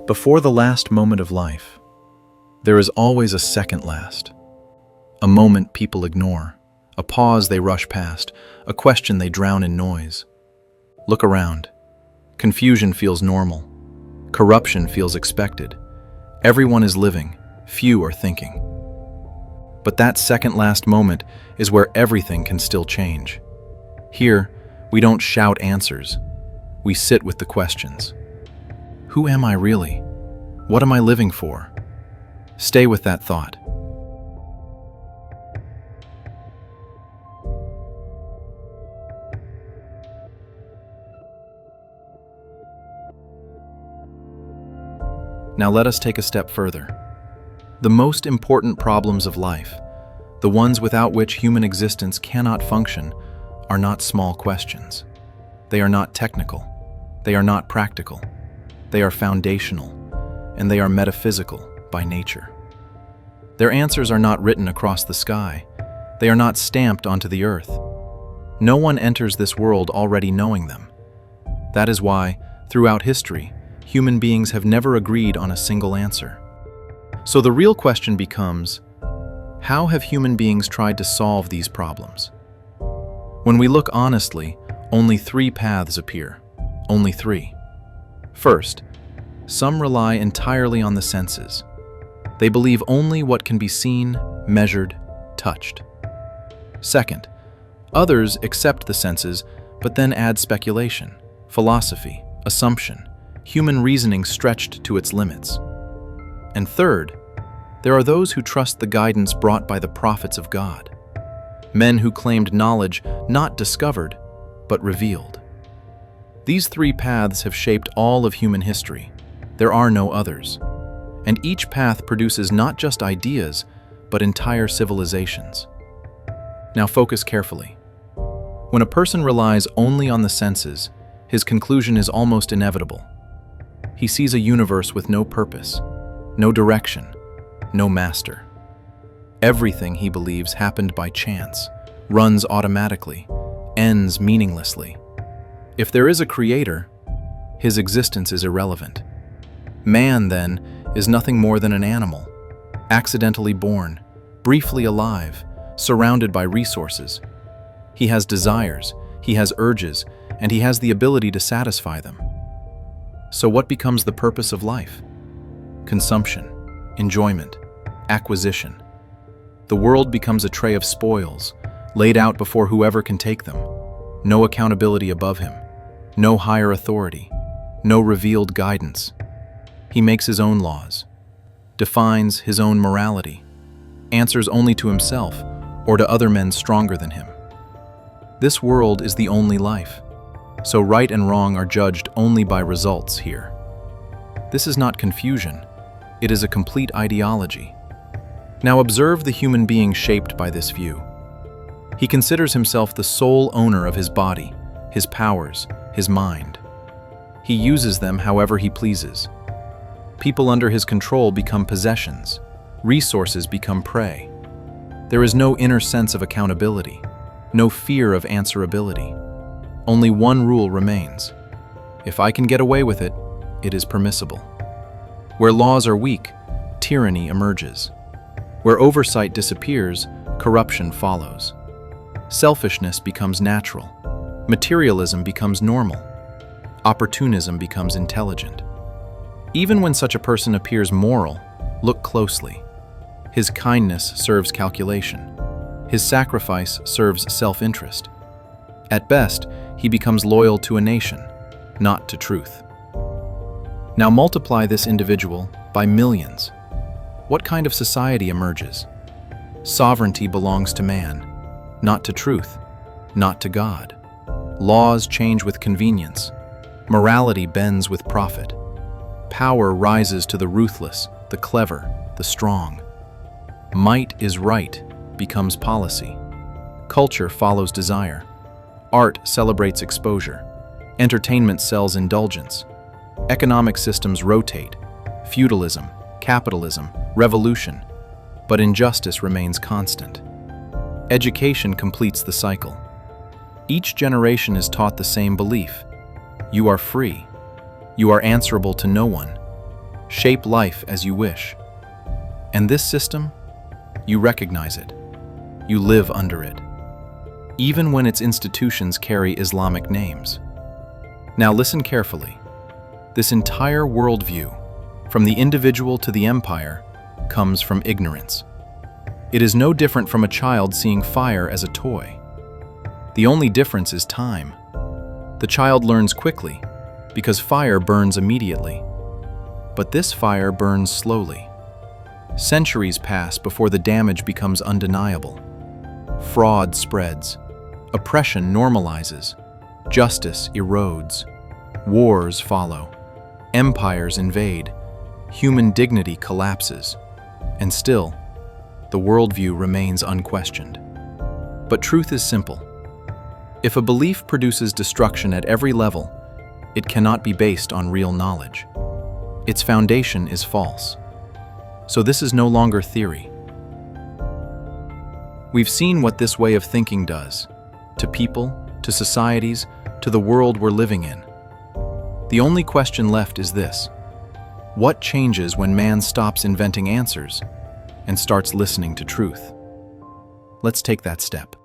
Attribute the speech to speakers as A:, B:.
A: Before the last moment of life, there is always a second last. A moment people ignore, a pause they rush past, a question they drown in noise. Look around. Confusion feels normal. Corruption feels expected. Everyone is living, few are thinking. But that second last moment is where everything can still change. Here, we don't shout answers. We sit with the questions. Who am I really? What am I living for? Stay with that thought. Now let us take a step further. The most important problems of life, the ones without which human existence cannot function, are not small questions. They are not technical. They are not practical. They are foundational, and they are metaphysical by nature. Their answers are not written across the sky. They are not stamped onto the earth. No one enters this world already knowing them. That is why, throughout history, human beings have never agreed on a single answer. So the real question becomes, how have human beings tried to solve these problems? When we look honestly, only three paths appear. Only three. First, some rely entirely on the senses. They believe only what can be seen, measured, touched. Second, others accept the senses, but then add speculation, philosophy, assumption, human reasoning stretched to its limits. And third, there are those who trust the guidance brought by the prophets of God, men who claimed knowledge not discovered, but revealed. These three paths have shaped all of human history. There are no others. And each path produces not just ideas, but entire civilizations. Now focus carefully. When a person relies only on the senses, his conclusion is almost inevitable. He sees a universe with no purpose, no direction, no master. Everything he believes happened by chance, runs automatically, ends meaninglessly. If there is a creator, his existence is irrelevant. Man, then, is nothing more than an animal, accidentally born, briefly alive, surrounded by resources. He has desires, he has urges, and he has the ability to satisfy them. So what becomes the purpose of life? Consumption, enjoyment, acquisition. The world becomes a tray of spoils, laid out before whoever can take them. No accountability above him, no higher authority, no revealed guidance. He makes his own laws, defines his own morality, answers only to himself or to other men stronger than him. This world is the only life, so right and wrong are judged only by results here. This is not confusion, it is a complete ideology. Now observe the human being shaped by this view. He considers himself the sole owner of his body, his powers, his mind. He uses them however he pleases. People under his control become possessions. Resources become prey. There is no inner sense of accountability, no fear of answerability. Only one rule remains. If I can get away with it, it is permissible. Where laws are weak, tyranny emerges. Where oversight disappears, corruption follows. Selfishness becomes natural. Materialism becomes normal. Opportunism becomes intelligent. Even when such a person appears moral, look closely. His kindness serves calculation. His sacrifice serves self-interest. At best, he becomes loyal to a nation, not to truth. Now multiply this individual by millions. What kind of society emerges? Sovereignty belongs to man, not to truth, not to God. Laws change with convenience. Morality bends with profit. Power rises to the ruthless, the clever, the strong. Might is right becomes policy. Culture follows desire. Art celebrates exposure. Entertainment sells indulgence. Economic systems rotate. Feudalism, capitalism, revolution. But injustice remains constant. Education completes the cycle. Each generation is taught the same belief. You are free. You are answerable to no one. shape life as you wish. And this system, you recognize it. You live under it, even when its institutions carry Islamic names. Now listen carefully. This entire worldview, from the individual to the empire, comes from ignorance. It is no different from a child seeing fire as a toy. The only difference is time. The child learns quickly, because fire burns immediately. But this fire burns slowly. Centuries pass before the damage becomes undeniable. Fraud spreads. Oppression normalizes. Justice erodes. Wars follow. Empires invade. Human dignity collapses. And still, the worldview remains unquestioned. But truth is simple. If a belief produces destruction at every level, it cannot be based on real knowledge. Its foundation is false. So this is no longer theory. We've seen what this way of thinking does to people, to societies, to the world we're living in. The only question left is this: what changes when man stops inventing answers and starts listening to truth? Let's take that step.